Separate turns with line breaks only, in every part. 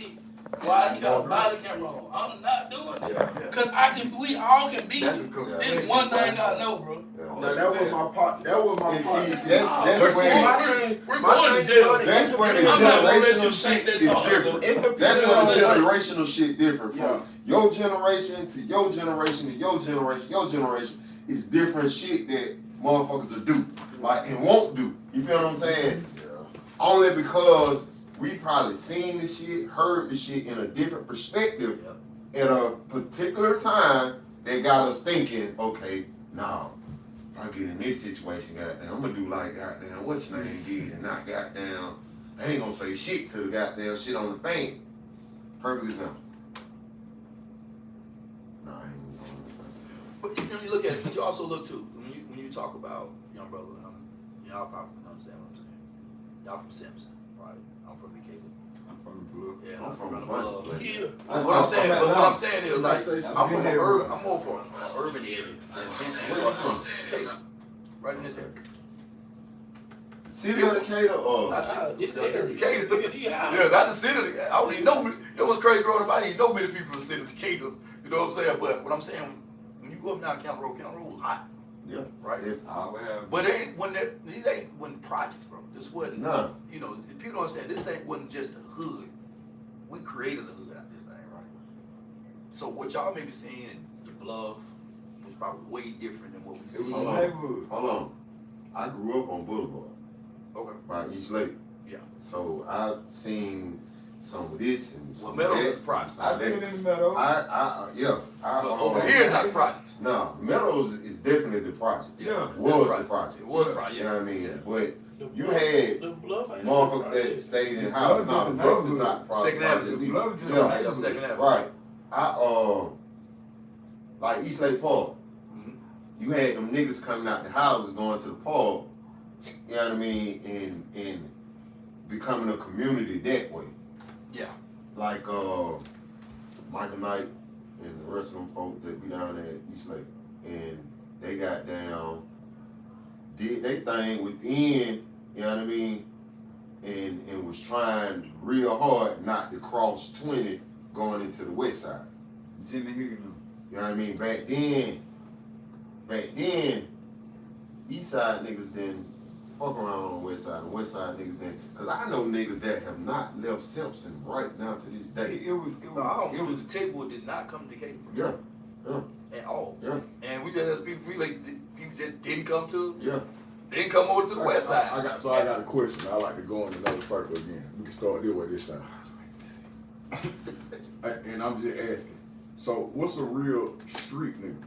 shit while he got a body camera on. I'm not doing it. Cause we all can be. This one thing I know, bro.
No, that was my part. That was my part.
That's where
we're going to jail.
That's where the generational shit is different. That's where the generational shit different from your generation to your generation to your generation. Your generation is different shit that motherfuckers will do, like and won't do. You feel what I'm saying? Only because we probably seen the shit, heard the shit in a different perspective at a particular time that got us thinking, okay, now if I get in this situation, goddamn, I'm gonna do like goddamn what's your name did and not goddamn, I ain't gonna say shit to the goddamn shit on the fan. Perfect example. Nah, I ain't gonna.
But you look at it, but you also look too, when you talk about young brother, y'all probably understand what I'm saying. Y'all from Simpson, right? I'm from Decatur.
I'm from the blue.
Yeah,
I'm from
the
Blue.
Yeah. What I'm saying is, like, I'm from an urban, I'm more from an urban area. Right in this area.
City of Decatur or?
Decatur.
Yeah, not the city. I don't even know. You know what's crazy growing up? I didn't know many people from the city of Decatur. You know what I'm saying? But what I'm saying, when you go up down County Road was hot.
Yeah.
Right?
Yeah.
But these ain't projects, bro. This wasn't, you know, if people don't understand, this wasn't just a hood. We created a hood out of this thing, right? So what y'all may be seeing in the Bluff was probably way different than what we see.
Hold on. I grew up on Boulevard.
Okay.
By East Lake.
Yeah.
So I've seen some of this and some
Meadows
of that.
is projects.
I've been in the Meadows.
Over here is not projects.
No, Meadows is definitely the project.
Yeah.
Was the project.
It was the project.
You know what I mean?
Yeah.
But you had motherfuckers that stayed in houses. No, the Bluff is not project.
Second Avenue.
The Bluff just
Yeah, Second Avenue.
Right. Like East Lake Park. You had them niggas coming out the houses going to the park. You know what I mean? And becoming a community that way.
Yeah.
Like Michael Knight and the rest of them folk that be down there at East Lake. And they got down, did they thing within, you know what I mean? And was trying real hard not to cross 20 going into the west side.
Jimmy Higgin.
You know what I mean? Back then, east side niggas didn't fuck around on the west side. The west side niggas didn't. Cause I know niggas that have not left Simpson right now to this day.
It was the table did not come to Decatur.
Yeah.
At all.
Yeah.
And we just people just didn't come to.
Yeah.
Didn't come over to the west side.
I got a question. I like to go in another circle again. We can start this way this time. And I'm just asking. So, what's a real street nigga?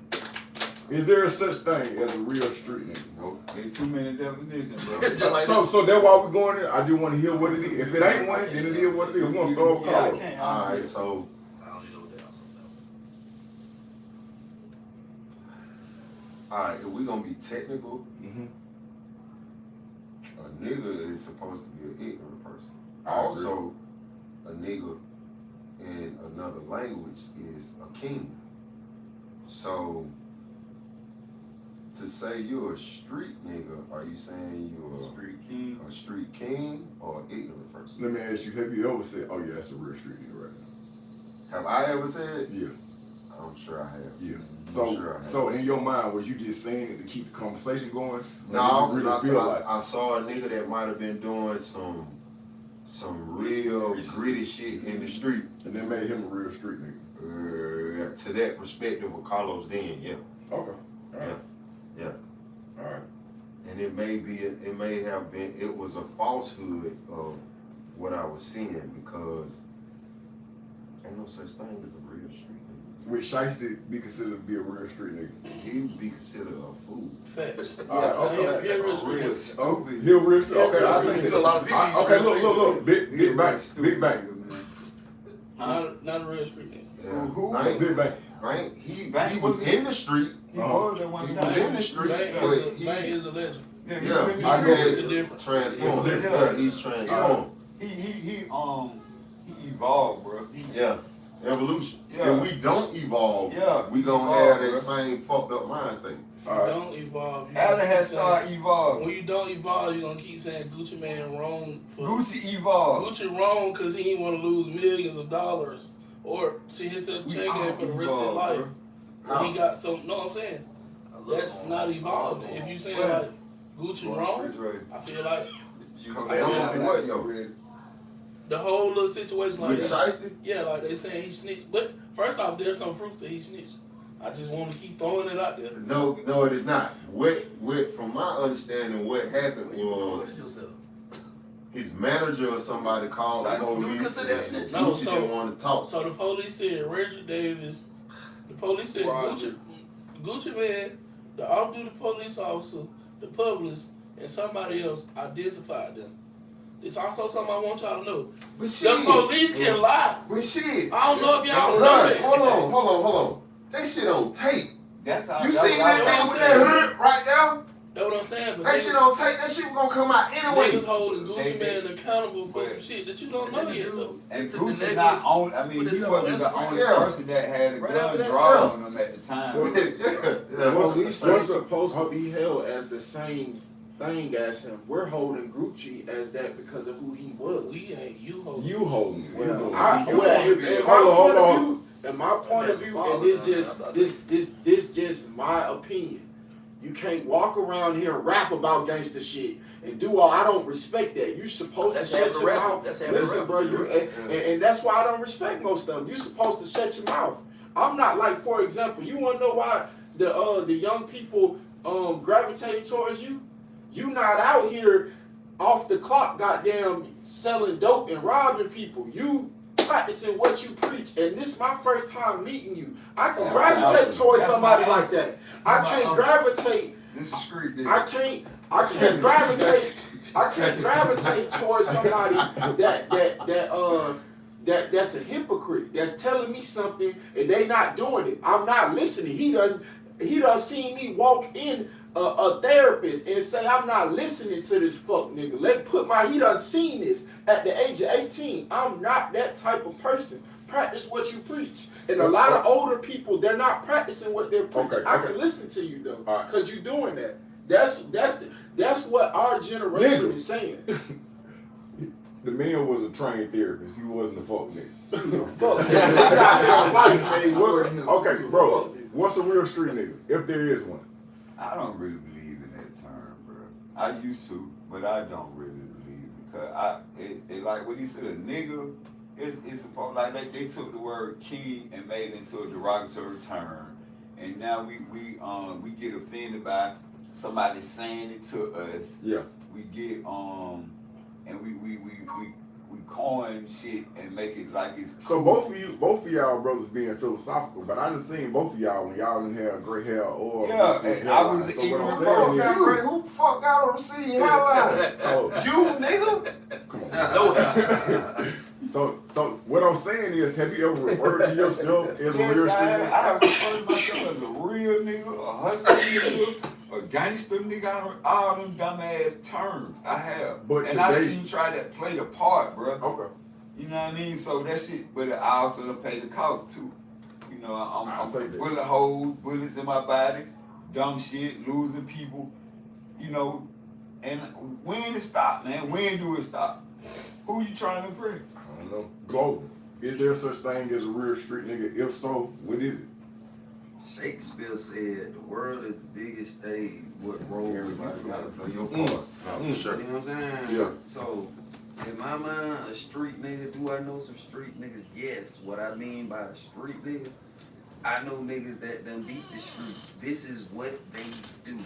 Is there a such thing as a real street nigga?
Nope.
Ain't too many definitions, bro.
So that's why we're going there. I just want to hear what it is. If it ain't one, then it is what it is. We're gonna start with Carlos.
Alright, so
I don't even know what that is.
alright, if we gonna be technical, a nigga is supposed to be an ignorant person. Also, a nigga in another language is a king. So, to say you're a street nigga, are you saying you're a street king or an ignorant person?
Let me ask you, have you ever said, oh yeah, that's a real street nigga right now?
Have I ever said?
Yeah.
I'm sure I have.
Yeah.
Sure
So in your mind, was you just saying it to keep the conversation going?
No, because I saw a nigga that might have been doing some real gritty shit in the street.
And that made him a real street nigga.
To that perspective of Carlos then, yeah.
Okay. All right.
Yeah.
All right.
And it may have been, it was a falsehood of what I was seeing because ain't no such thing as a real street nigga.
Would Shiesty be considered to be a real street nigga?
He would be considered a fool.
Facts.
Okay.
Yeah, real street nigga.
Stupid.
He a real street. Okay, I think
To a lot of people.
okay, look. Big bang.
Not a real street nigga.
Yeah.
Big bang.
Right? He was in the street.
He was at one
He
time.
was in the street, but
Bang is a legend.
I
It's
guess
a difference.
transformed.
Yeah.
Yeah, he's transformed.
He evolved, bro.
Yeah. Evolution.
Yeah.
If we don't evolve,
Yeah,
we gonna
evolve,
have that
bro.
same fucked up mind state.
If you
Alright.
don't evolve, you
Allen
gonna
has
keep
started
saying,
evolving.
when you don't evolve, you're gonna keep saying Gucci Man wrong for
Gucci evolved.
Gucci wrong because he didn't want to lose millions of dollars or see himself
We
checking
all
it for the rest of his
evolved,
life.
bro.
And he got some. No, I'm saying
I love
that's
him.
not evolving. If you saying
Right.
like Gucci wrong, I feel like
You
Come
know,
down
what,
like
yo?
that.
the whole little situation like
With
that.
Shiesty,
Yeah, like they saying he snitched. But first off, there's no proof that he snitched. I just want to keep throwing it out there.
no, it is not. What, from my understanding, what happened
you
was
recorded yourself.
his manager or somebody called the
You
would
police
consider
and
that snitching?
No,
Gucci
so-
didn't want to talk.
So the police said Reggie Davis, the police said
Roger.
Gucci Man, the off-duty police officer, the publicist, and somebody else identified them. It's also something I want y'all to know.
But
The
shit,
police can lie.
but shit.
I don't know if y'all know
Right,
that.
hold on. That shit on tape.
That's how.
You
that's
seen
what
that
I
man
was
with
saying.
that hood right now?
That's what I'm saying. But
That shit on tape. That shit was gonna come out anyway.
niggas holding Gucci
They-
Man accountable for
but-
some shit that you don't know yet. Though.
And
Took the
Gucci
necklace,
not on. I mean,
put
he
this on
wasn't the
Instagram.
only
Yeah.
person that had a
Right
gun
after that.
drawn
Yeah.
on him at the time.
Yeah.
Police are supposed to be held as the same thing as him. We're holding Gucci as that because of who he was.
We ain't you holding.
You holding it.
Well,
You
I,
holding it.
well, in my
Hold
point
on.
of view, in my point of view, and this just my opinion. You can't walk around here and rap about gangster shit and do all. I don't respect that. You supposed
That's
to shut
half
your
the rap.
mouth.
That's half the
Listen,
rap.
bro, and that's why I don't respect most of them. You supposed to shut your mouth. I'm not like, for example, you want to know why the young people gravitate towards you? You not out here off the clock, goddamn, selling dope and robbing people. You practicing what you preach, and this is my first time meeting you. I can gravitate towards
That's
somebody
my
like
answer.
that. I
My
can't
answer.
gravitate.
This is street nigga.
I can't gravitate. I can't gravitate towards somebody that's a hypocrite. That's telling me something and they not doing it. I'm not listening. He done seen me walk in a therapist and say I'm not listening to this fuck nigga. He done seen this at the age of 18. I'm not that type of person. Practice what you preach. And a lot of older people, they're not practicing what they're preaching.
Okay,
I
okay.
can listen to you though,
All right.
because you're doing that. That's what our generation
Nigga.
is saying.
The man was a trained therapist. He wasn't a fuck nigga.
Fuck this goddamn life made more than him.
Okay, bro. What's a real street nigga? If there is one.
I don't really believe in that term, bro. I used to, but I don't really believe it. Because it like when he said a nigga, it's supposed like they took the word king and made it into a derogatory term, and now we get offended by somebody saying it to us.
Yeah.
We get and we coin shit and make it like it's
So both of y'all brothers being philosophical, but I done seen both of y'all when y'all didn't have gray hair or
Yeah,
receding
and I was
hairline. So
ignorant
what I'm
fuck
saying is,
that.
Who the fuck got on receding hairline?
oh,
You nigga.
come on.
No.
So what I'm saying is, have you ever referred to yourself as a real
Yes,
street
I
nigga?
have referred myself as a real nigga, a hustler nigga, a gangster nigga, all them dumbass terms I have.
But
and I didn't
today-
even try to play the part, bro.
Okay.
You know what I mean? So that shit, but I also done pay the cost too. You know,
I'll
I'm
take that.
bullet holes, bullets in my body, dumb shit, losing people, you know. And when to stop, man? When do it stop? Who you trying to impress?
I don't know. Global. Is there such thing as a real street nigga? If so, what is it?
Shakespeare said, the world is the biggest stage. What role
Everybody
you
gotta
play?
play your
Mm.
part.
For sure.
You know what I'm saying?
Yeah.
So, in my mind, a street nigga, do I know some street niggas? Yes. What I mean by a street nigga, I know niggas that done beat the streets. This is what they do.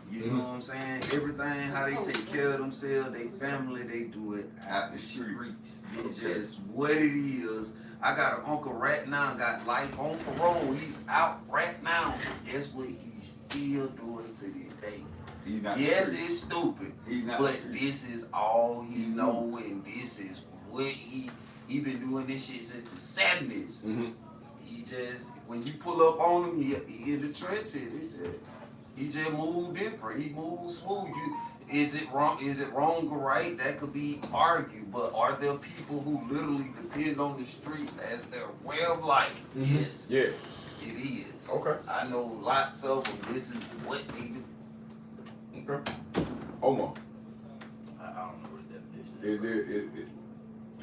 You know what I'm saying? Everything, how they take care of themselves, they family, they do it
Out the street.
streets. It's just what it is. I got an uncle right now, got life on parole. He's out right now. Guess what he's still doing to this day?
He not
Yes,
street.
it's stupid,
He not
but
street.
this is all he know, and this is what he been doing this shit since the 70s.
Mm-hmm.
He just, when you pull up on him, he in the trenches. He just moved different. He moved smooth. Is it wrong? Is it wrong or right? That could be argued. But are there people who literally depend on the streets as their way of life?
Mm-hmm.
Yes.
Yeah.
It is.
Okay.
I know lots of them. This is what they do.
Okay. Hold on.
I don't know what the definition
Is there,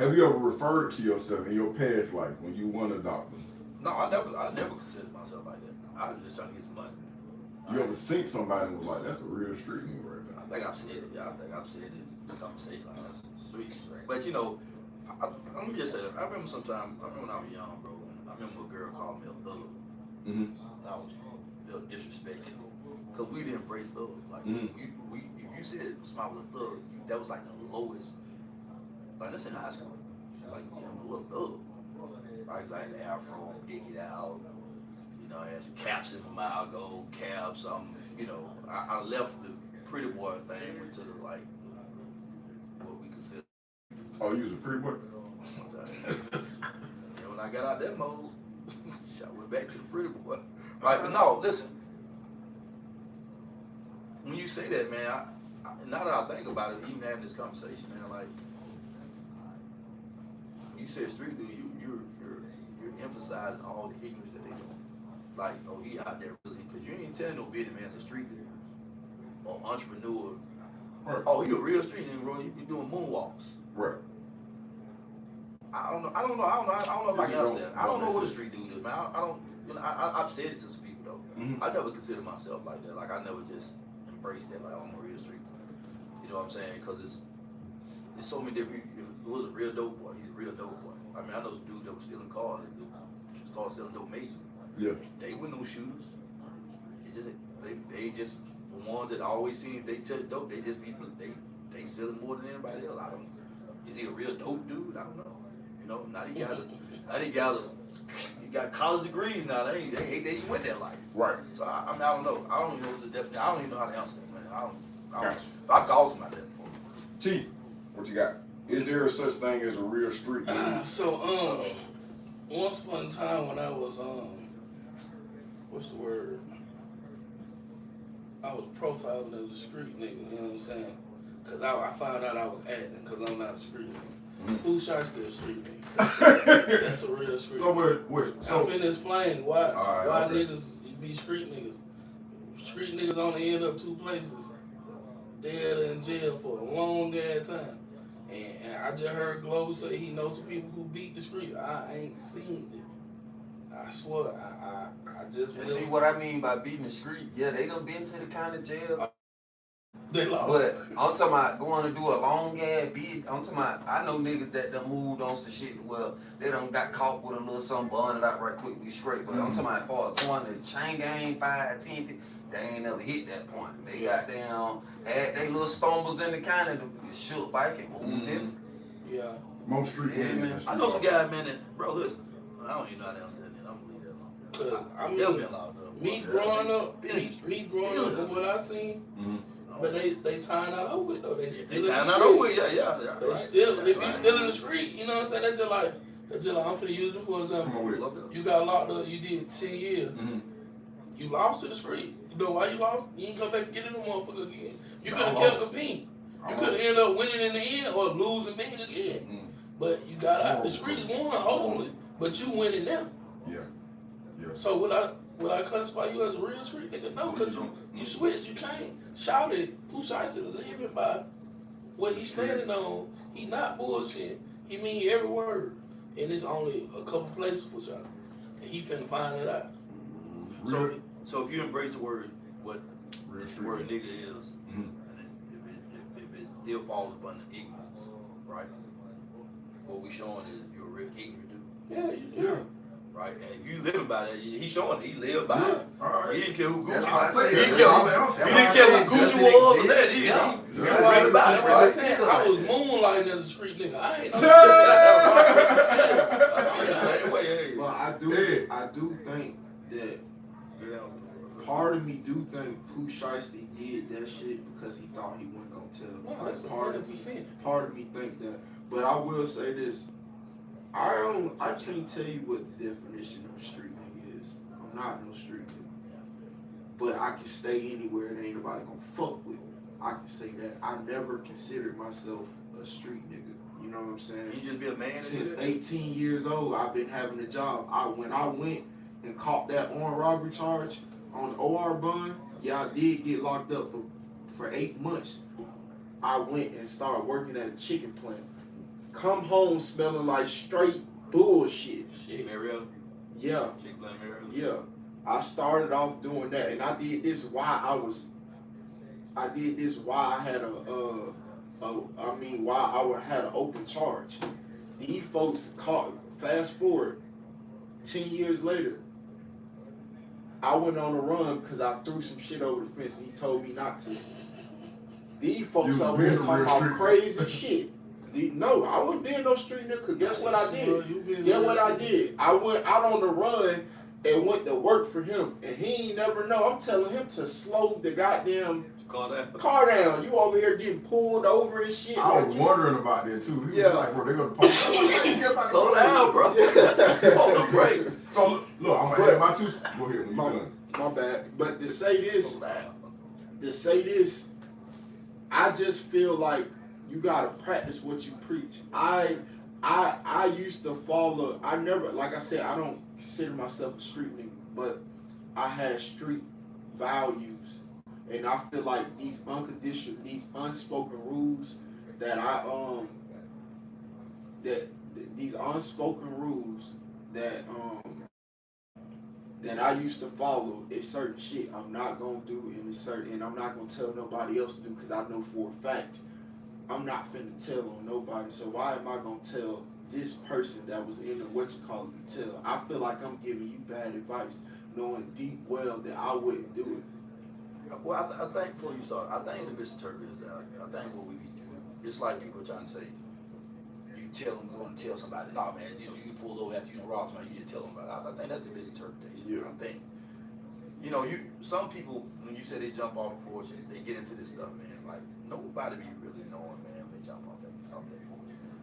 have you ever referred to yourself in your past life when you won a doctor?
No, I never considered myself like that. I was just trying to get some money.
You ever seen somebody and was like, that's a real street nigga right
I
there?
think I've said it. Yeah, I think I've said it in conversation like that's sweet. But you know, let me just say, I remember sometime. I remember when I was young, bro. I remember a girl called me a thug.
Mm-hmm.
And I was felt disrespected because we didn't embrace thug. Like if you said somebody was a thug, that was like the lowest. Like that's in high school. Like I'm a little thug. I was like an afro, dick it out. You know, I had caps in my mouth, gold caps. You know, I left the pretty boy thing, went to the like what we consider.
Oh, you was a pretty boy?
And when I got out that mode, I went back to the pretty boy. Right, but no, listen. When you say that, man, now that I think about it, even having this conversation, man, like you said street dude, you're emphasizing all the ignorance that they do. Like, oh, he out there really, because you ain't telling no businessman's a street dude or entrepreneur.
Right.
Oh, you a real street nigga, bro. You be doing moonwalks.
Right.
I don't know if I can answer that. I don't know what a street dude is, man. I've said it to some people though.
Mm-hmm.
I never consider myself like that. Like I never just embraced that. Like I'm a real street dude. You know what I'm saying? Because it's so many different. If it was a real dope boy, he's a real dope boy. I mean, I know some dude that was stealing cars that started selling dope major.
Yeah.
They were no shooters. They just the ones that always seem they touch dope. They just be they selling more than anybody else. I don't. Is he a real dope dude? I don't know. You know, now these guys you got college degrees now. They ain't went that life.
Right.
So I mean, I don't know. I don't even know what the definition. I don't even know how to answer that, man. I don't.
Gotcha.
I've called somebody that before.
T, what you got? Is there such thing as a real street nigga?
So once upon a time when I was what's the word? I was profiling as a street nigga. You know what I'm saying? Cause I found out I was acting because I'm not a street nigga. Who shot still street nigga? That's a real street.
So
nigga. I'm finna explain why
okay.
niggas be street niggas. Street niggas only end up two places: dead or in jail for a long ass time. And I just heard Glover say he knows some people who beat the street. I ain't seen it. I swear, I just.
And see what I mean by beating the street? Yeah, they done been to the kind of jail.
They lost.
But I'm talking about going to do a long ass beat. I'm talking about, I know niggas that done moved on some shit. Well, they done got caught with a little something, burned it out right quick, we straight. But I'm talking about as far as going to chain gang 5, 10, they ain't never hit that point. They got down, had they little stumbles in the county, shook bike and moved different.
Yeah.
Most street
Yeah,
niggas.
man.
I know some guy, man. That, bro, listen. I don't even know how to answer that. Man. I'm gonna leave that alone.
Cause I
They'll
mean,
be allowed to.
me growing up, and what I seen, but they tying out over it though. They still
They
in the
tying out
street.
over, yeah.
They
right.
still, if you
Right.
still in the street, you know what I'm saying? That's just like I'm finna use it for
Come
example.
on with it.
Love it.
You got locked up, you did 10 years.
Mm-hmm.
You lost to the street. You know why you lost? You ain't come back and get in the motherfucker again. You could have
I
kept
lost.
competing. You could have ended up winning in the end or losing big again.
Mm.
But you got out. The streets won ultimately, but you winning now.
Yeah. Yeah.
So would I classify you as a real street nigga? No, because you switched, you changed. Shouted, Pusha is living by what he's standing on. He not bullshit. He mean every word. And it's only a couple places for Shouted. And he finna find it out.
So if you embrace the word, what
Real
the
street
word
nigga.
nigga is,
Mhm.
and if it still falls upon the ignorance, right? What we showing is you're a real ignorant dude,
Yeah.
right? And if you living by that, he's showing it. He lived by it.
All right.
He didn't care who
That's
Gucci
why I
was.
say
He didn't
that's
care
why
who
I
Gucci
say
was or
doesn't
that.
exist.
He
Yeah.
That's why I
real about it,
said,
right?
I was moonlighting as a street nigga. I ain't no
I feel the same way. Hey.
But I do think that part of me do think Pooh Shiesty did that shit because he thought he wasn't gonna tell.
No, that's
part of
100%.
part of me think that. But I will say this. I can't tell you what the definition of a street nigga is. I'm not no street nigga. But I can stay anywhere and ain't nobody gonna fuck with me. I can say that. I never considered myself a street nigga. You know what I'm saying?
You just be a man.
Since 18 years old, I've been having a job. When I went and caught that armed robbery charge on the OR bond, yeah, I did get locked up for 8 months. I went and started working at a chicken plant. Come home smelling like straight bullshit.
Shit, Marietta.
Yeah.
Chicken plant Marietta.
Yeah. I started off doing that, and I did this while I had while I had an open charge. These folks caught, fast forward, 10 years later, I went on a run because I threw some shit over the fence and he told me not to. These folks over here talking about crazy shit. No, I wasn't being no street nigga, because guess what I did? Guess what I did? I went out on the run and went to work for him, and he ain't never know. I'm telling him to slow the goddamn car down. You over here getting pulled over and shit.
I was wondering about that too. He was like, bro, they gonna post.
Slow down, bro. Hold the brake.
So look, I'm gonna add my two. Go ahead. When you done.
My bad. But to say this, I just feel like you gotta practice what you preach. I used to follow. I never, like I said, I don't consider myself a street nigga, but I had street values, and I feel like these unconditional, these unspoken rules that these unspoken rules that I used to follow is certain shit I'm not gonna do, and I'm not gonna tell nobody else to do, because I know for a fact I'm not finna tell on nobody. So why am I gonna tell this person that was in the tell? I feel like I'm giving you bad advice, knowing deep well that I wouldn't do it.
Well, I think before you start, I think the misinterpret is that I think what we be doing, it's like people are trying to say, you tell them, go and tell somebody, nah, man, you get pulled over after you rob somebody, you just tell them about it. I think that's the misinterpretation.
Yeah.
I think, some people, when you say they jump off the porch and they get into this stuff, man, like, nobody be really knowing, man, when they jump off that porch, man.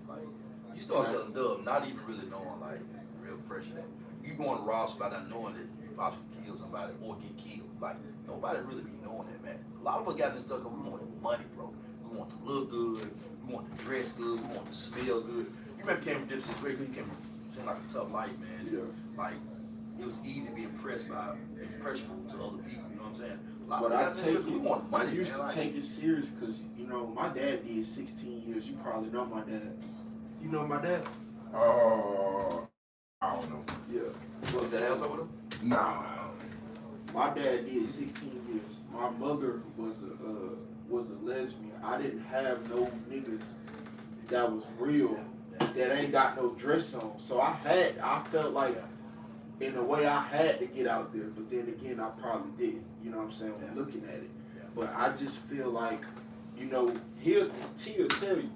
Like, you start selling dub, not even really knowing, like, real pressure that you going to rob somebody not knowing that you possibly kill somebody or get killed. Like, nobody really be knowing that, man. A lot of us got in this stuff because we want money, bro. We want to look good, we want to dress good, we want to smell good. You remember came from different situations, you came from seemed like a tough life, man.
Yeah.
Like, it was easy to be impressionable to other people, you know what I'm saying?
But I used to
man.
take it serious because, my dad did 16 years. You probably know my dad. You know my dad?
I don't know.
Yeah.
Was that else over there?
Nah.
My dad did 16 years. My mother was a lesbian. I didn't have no niggas that was real, that ain't got no dress on. So I felt like, in a way, I had to get out there. But then again, I probably didn't. You know what I'm saying? When looking at it. But I just feel like, he'll tell you,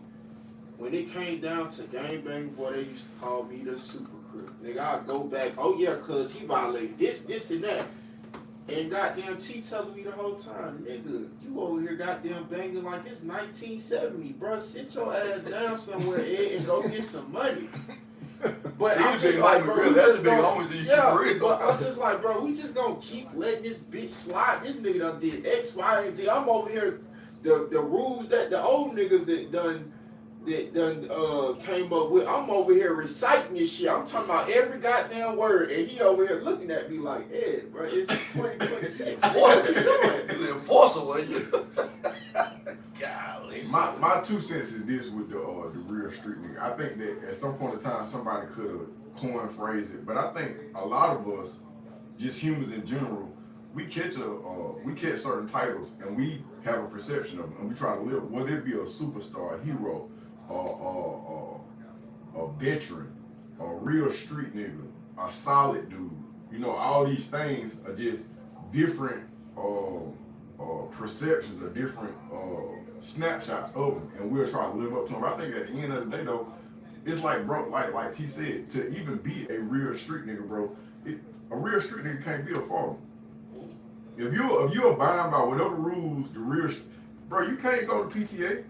when it came down to gangbang, boy, they used to call me the super crip. Nigga, I'll go back, oh yeah, cause he violated this, and that. And goddamn T telling me the whole time, nigga, you over here goddamn banging like it's 1970, bro. Sit your ass down somewhere, Ed, and go get some money. But I'm just like, bro, but I'm just like, bro, we just gonna keep letting this bitch slide. This nigga done did X, Y, and Z. I'm over here, the rules that the old niggas that done came up with. I'm over here reciting this shit. I'm talking about every goddamn word, and he over here looking at me like, Ed, bro, it's 2026. What you doing?
You enforcer, wasn't you? Golly.
My 2 cents is this with the real street nigga. I think that at some point in time somebody could have coin phrased it, but I think a lot of us, just humans in general, we catch certain titles and we have a perception of them, and we try to live. Whether it be a superstar, a hero, a veteran, a real street nigga, a solid dude. All these things are just different perceptions or different snapshots of them, and we'll try to live up to them. I think at the end of the day, though, it's like, bro, like T said, to even be a real street nigga, bro, a real street nigga can't be a follower. If you abide by whatever rules the real, bro, you can't go to PTA.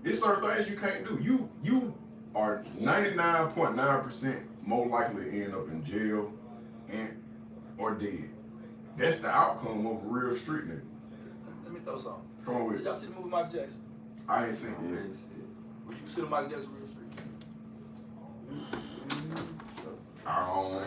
It's certain things you can't do. You are 99.9% more likely to end up in jail or dead. That's the outcome of a real street nigga.
Let me throw something.
Come on with
Did
it.
y'all see the movie Michael Jackson?
I ain't seen it.
Yeah.
Would you consider Michael Jackson real street?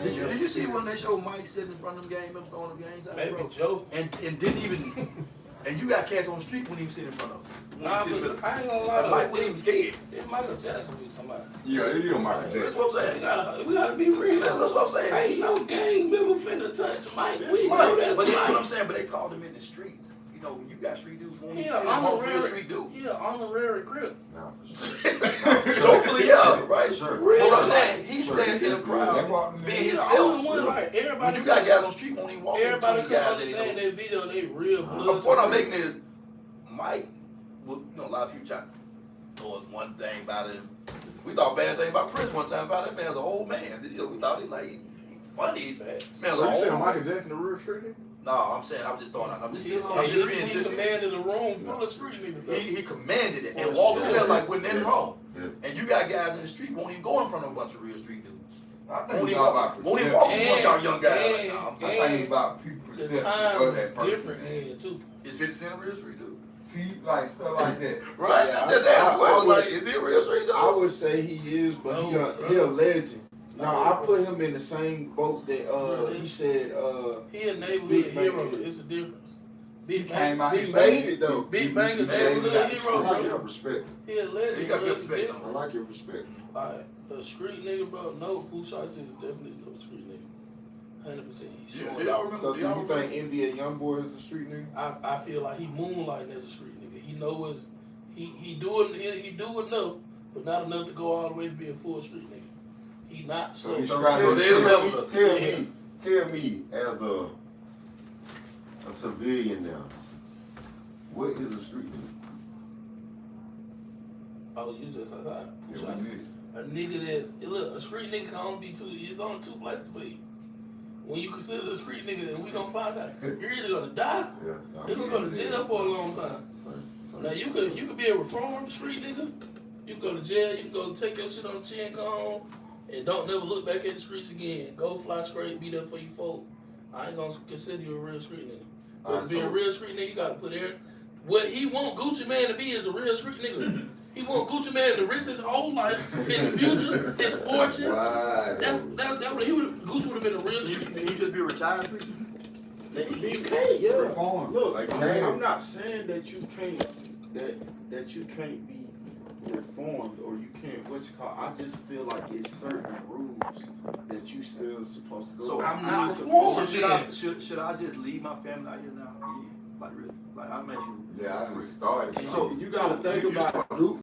Did you see when they showed Mike sitting in front of them game, them throwing them games out?
Maybe
Bro?
Joe.
And didn't even, and you got cats on the street when he was sitting in front of them.
Nah, but I ain't gonna lie.
Mike wasn't even scared.
It's Michael Jackson we talking about.
Yeah, it is Michael
That's
Jackson.
what I'm saying.
We gotta be real.
That's what I'm saying.
Ain't no gang member finna touch Mike. We know
Right.
that's
But that's what I'm
Mike.
saying. But they called him in the streets. You know, you got street dudes won't even
Yeah,
sit in most real
honorary.
street dudes.
Yeah, honorary crip.
Nah, for sure.
Hopefully, yeah, right?
Sure.
Real.
But what I'm saying, he's
Sure.
standing in a
They
crowd,
walked in
being
there.
He's the
himself.
only one, like
But
everybody.
you got guys on the street won't even walk
Everybody
into
can
guys
understand
that
that video. They real
The
blood.
point I'm making is, Mike, well, you know, a lot of people try to throw us one thing about him. We thought bad thing about Prince one time about that man's an old man. You know, we thought he like he funny.
Facts.
Man's
So you
an
saying
old
Michael
man.
Jackson the real street nigga?
No, I'm saying I'm just throwing out. I'm just being
He
just.
commanded a room full of street niggas.
He commanded it and
For
walked in
sure.
there like wasn't nothing wrong.
Yeah.
And you got guys in the street won't even go in front of a bunch of real street dudes.
I think
Won't
it's
even
all
walk,
about
won't even walk
perception.
in front of y'all young guys. Like,
And-
nah,
I think it's about people
The
perception
time
of
is
that person.
different
man.
then too.
Is 50 Cent a real street dude?
See, like stuff like that.
Right?
Yeah,
Just
I
ask questions
would-
like, is he a real street dude?
I would say he is, but he a legend. No, I put him in the same boat that he said
He a neighborhood
Big
hero.
Bang.
It's a difference.
He
Big
came
Bang.
out.
he made it though.
Big Bang is
He
neighborhood
got-
hero,
I like
bro.
your respect.
He a legend.
You got
bro.
good
It's
respect,
different.
I like your respect.
Like a street nigga, bro. No, Pooh Shiesty is definitely no street nigga. 100%. He's
Yeah,
showing
do y'all
it.
remember?
So
do
do
y'all
you
remember?
think NBA YoungBoy is a street nigga?
I feel like he moonlighting as a street nigga. He know his he do enough, but not enough to go all the way to be a full street nigga. He not
So
so.
he's
So
trying
tell,
to
tell me as a civilian now, what is a street nigga?
Oh, you just like that. Pooh
Yeah, we
Shiesty.
missed.
A nigga look, a street nigga can only be two. It's only two places for you. When you consider a street nigga, and we gonna find out, you're either gonna die,
Yeah.
or you're gonna go to jail for a long time.
Same.
Now you could be a reformed street nigga. You can go to jail. You can go take your shit on the chin, come home, and don't never look back at the streets again. Go fly straight, be there for your folk. I ain't gonna consider you a real street nigga. But to be a real street nigga, you gotta put there. What he want Gucci Man to be is a real street nigga. He want Gucci Man to risk his whole life, his future, his fortune.
Why?
That would Gucci would have been a real street
Can
nigga.
he just be a retired street?
You can't, yeah.
Reform.
Look,
Like,
I'm not saying that you can't that you can't be reformed or you can't I just feel like it's certain rules that you still supposed to go.
So
by.
I'm
You
not
supposed
reformed.
So should I just leave my family out here now? Yeah. Like really? Like I'm at you.
Yeah, I done started.
So you gotta think
you
about
start-
Duke.